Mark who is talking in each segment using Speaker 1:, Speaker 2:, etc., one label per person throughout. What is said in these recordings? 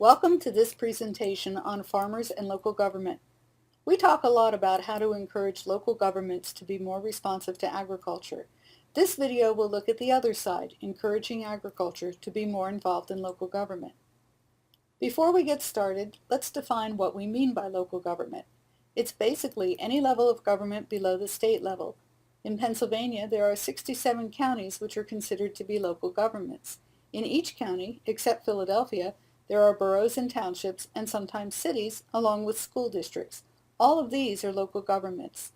Speaker 1: Welcome to this presentation on farmers and local government. We talk a lot about how to encourage local governments to be more responsive to agriculture. This video will look at the other side, encouraging agriculture to be more involved in local government. Before we get started, let's define what we mean by local government. It's basically any level of government below the state level. In Pennsylvania, there are 67 counties which are considered to be local governments. In each county, except Philadelphia, there are boroughs and townships, and sometimes cities, along with school districts. All of these are local governments.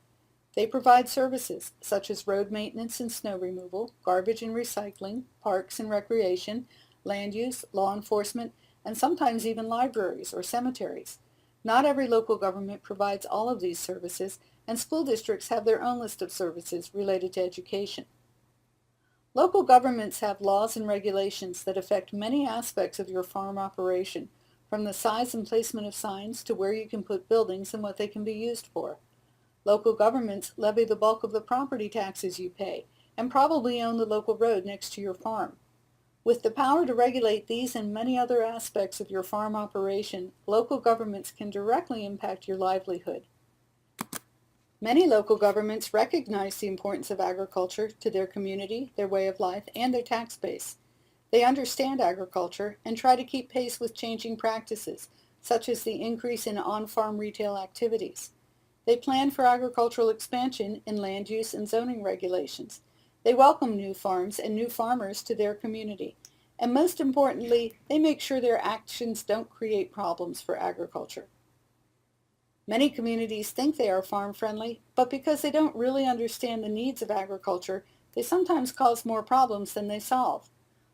Speaker 1: They provide services such as road maintenance and snow removal, garbage and recycling, parks and recreation, land use, law enforcement, and sometimes even libraries or cemeteries. Not every local government provides all of these services, and school districts have their own list of services related to education. Local governments have laws and regulations that affect many aspects of your farm operation, from the size and placement of signs to where you can put buildings and what they can be used for. Local governments levy the bulk of the property taxes you pay, and probably own the local road next to your farm. With the power to regulate these and many other aspects of your farm operation, local governments can directly impact your livelihood. Many local governments recognize the importance of agriculture to their community, their way of life, and their tax base. They understand agriculture and try to keep pace with changing practices, such as the increase in on-farm retail activities. They plan for agricultural expansion in land use and zoning regulations. They welcome new farms and new farmers to their community. And most importantly, they make sure their actions don't create problems for agriculture. Many communities think they are farm-friendly, but because they don't really understand the needs of agriculture, they sometimes cause more problems than they solve.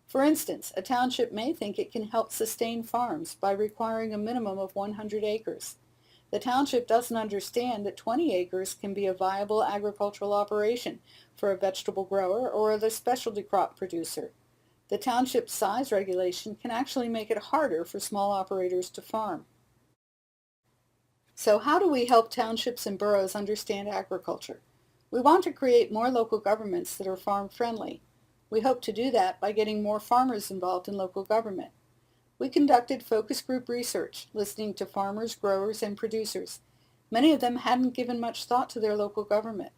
Speaker 1: For instance, a township may think it can help sustain farms by requiring a minimum of 100 acres. The township doesn't understand that 20 acres can be a viable agricultural operation for a vegetable grower or the specialty crop producer. The township size regulation can actually make it harder for small operators to farm. So how do we help townships and boroughs understand agriculture? We want to create more local governments that are farm-friendly. We hope to do that by getting more farmers involved in local government. We conducted focus group research, listening to farmers, growers, and producers. Many of them hadn't given much thought to their local government.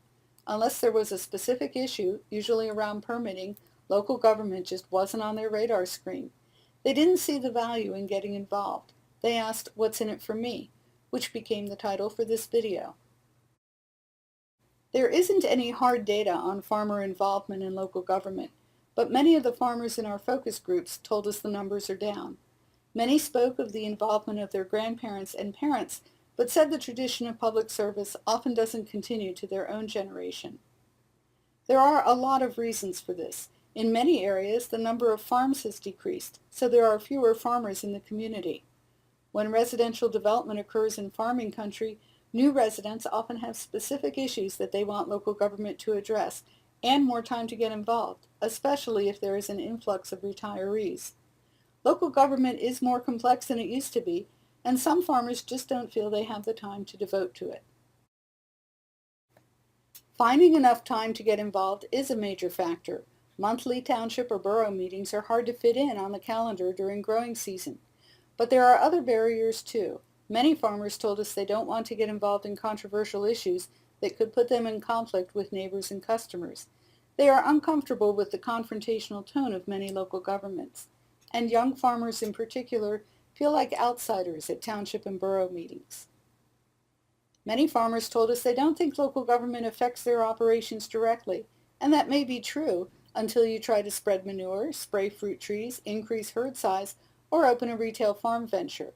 Speaker 1: Unless there was a specific issue, usually around permitting, local government just wasn't on their radar screen. They didn't see the value in getting involved. They asked, "What's in it for me?" which became the title for this video. There isn't any hard data on farmer involvement in local government, but many of the farmers in our focus groups told us the numbers are down. Many spoke of the involvement of their grandparents and parents, but said the tradition of public service often doesn't continue to their own generation. There are a lot of reasons for this. In many areas, the number of farms has decreased, so there are fewer farmers in the community. When residential development occurs in farming country, new residents often have specific issues that they want local government to address and more time to get involved, especially if there is an influx of retirees. Local government is more complex than it used to be, and some farmers just don't feel they have the time to devote to it. Finding enough time to get involved is a major factor. Monthly township or borough meetings are hard to fit in on the calendar during growing season. But there are other barriers too. Many farmers told us they don't want to get involved in controversial issues that could put them in conflict with neighbors and customers. They are uncomfortable with the confrontational tone of many local governments. And young farmers in particular feel like outsiders at township and borough meetings. Many farmers told us they don't think local government affects their operations directly, and that may be true until you try to spread manure, spray fruit trees, increase herd size, or open a retail farm venture.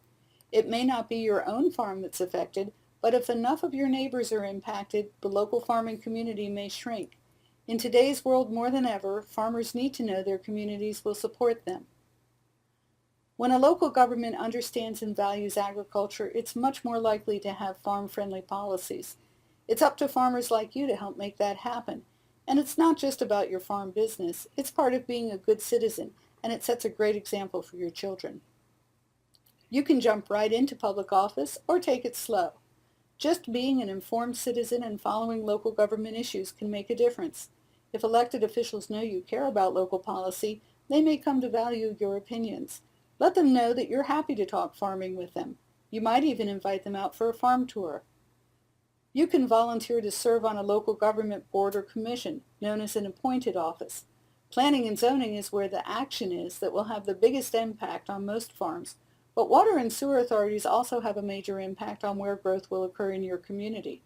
Speaker 1: It may not be your own farm that's affected, but if enough of your neighbors are impacted, the local farming community may shrink. In today's world more than ever, farmers need to know their communities will support them. When a local government understands and values agriculture, it's much more likely to have farm-friendly policies. It's up to farmers like you to help make that happen. And it's not just about your farm business, it's part of being a good citizen, and it sets a great example for your children. You can jump right into public office or take it slow. Just being an informed citizen and following local government issues can make a difference. If elected officials know you care about local policy, they may come to value your opinions. Let them know that you're happy to talk farming with them. You might even invite them out for a farm tour. You can volunteer to serve on a local government board or commission, known as an appointed office. Planning and zoning is where the action is that will have the biggest impact on most farms, but water and sewer authorities also have a major impact on where growth will occur in your community.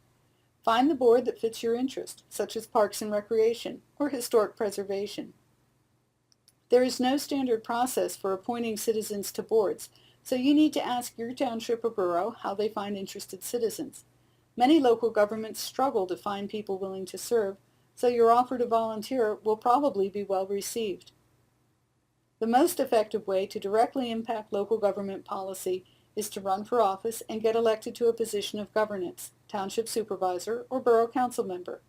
Speaker 1: Find the board that fits your interest, such as Parks and Recreation or Historic Preservation. There is no standard process for appointing citizens to boards, so you need to ask your township or borough how they find interested citizens. Many local governments struggle to find people willing to serve, so your offer to volunteer will probably be well received. The most effective way to directly impact local government policy is to run for office and get elected to a position of governance, township supervisor, or borough council member.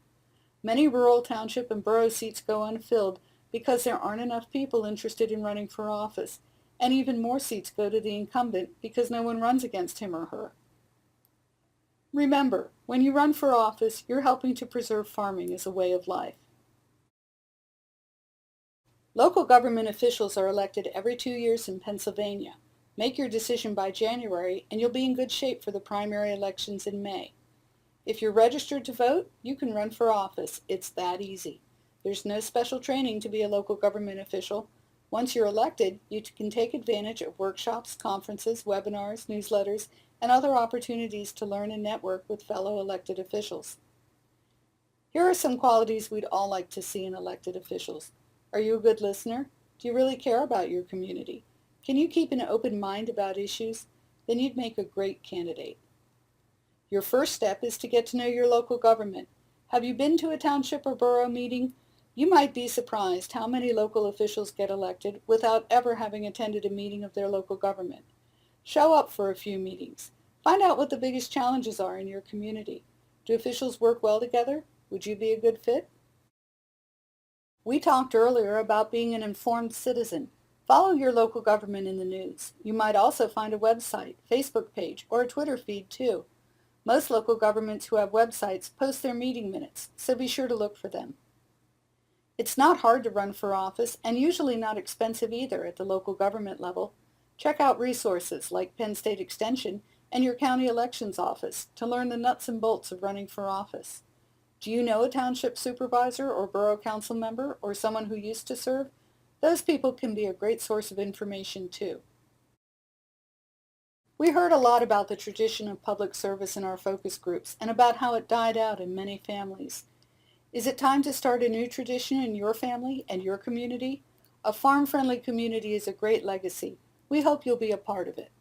Speaker 1: Many rural township and borough seats go unfilled because there aren't enough people interested in running for office, and even more seats go to the incumbent because no one runs against him or her. Remember, when you run for office, you're helping to preserve farming as a way of life. Local government officials are elected every 2 years in Pennsylvania. Make your decision by January, and you'll be in good shape for the primary elections in May. If you're registered to vote, you can run for office. It's that easy. There's no special training to be a local government official. Once you're elected, you can take advantage of workshops, conferences, webinars, newsletters, and other opportunities to learn and network with fellow elected officials. Here are some qualities we'd all like to see in elected officials. Are you a good listener? Do you really care about your community? Can you keep an open mind about issues? Then you'd make a great candidate. Your first step is to get to know your local government. Have you been to a township or borough meeting? You might be surprised how many local officials get elected without ever having attended a meeting of their local government. Show up for a few meetings. Find out what the biggest challenges are in your community. Do officials work well together? Would you be a good fit? We talked earlier about being an informed citizen. Follow your local government in the news. You might also find a website, Facebook page, or a Twitter feed too. Most local governments who have websites post their meeting minutes, so be sure to look for them. It's not hard to run for office and usually not expensive either at the local government level. Check out resources like Penn State Extension and your county elections office to learn the nuts and bolts of running for office. Do you know a township supervisor or borough council member or someone who used to serve? Those people can be a great source of information too. We heard a lot about the tradition of public service in our focus groups and about how it died out in many families. Is it time to start a new tradition in your family and your community? A farm-friendly community is a great legacy. We hope you'll be a part of it.